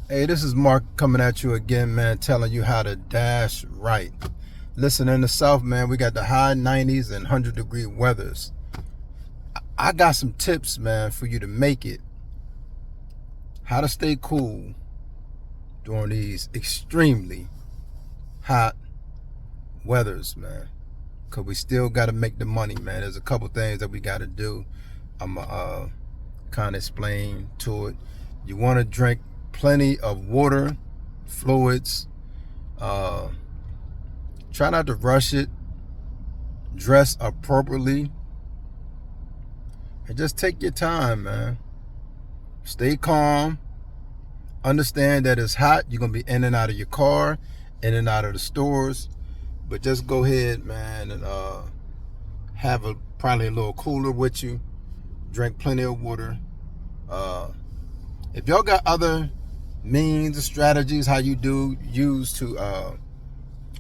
Hey, this is Mark coming at you again, man, telling you how to dash right. Listen, in the South, man, we got the high 90s and 100-degree weathers. I got some tips, man, for you to make it. How to stay cool during these extremely hot weathers, man. Because we still got to make the money, man. There's a couple things that we got to do. I'm going to kind of explain to it. You want to drink plenty of water, fluids. Try not to rush it. Dress appropriately. And just take your time, man. Stay calm. Understand that it's hot. You're going to be in and out of your car, in and out of the stores. But just go ahead, man, and have probably a little cooler with you. Drink plenty of water. If y'all got other means or strategies how you do use to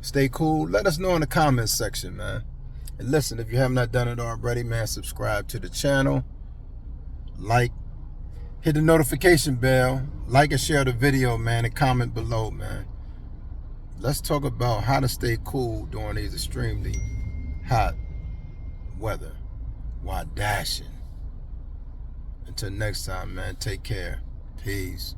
stay cool, let us know in the comments section, man. And listen, if you have not done it already, man, subscribe to the channel, like, hit the notification bell, like and share the video, man, and comment below, man. Let's talk about how to stay cool during these extremely hot weather while dashing. Until next time, man, take care. Peace.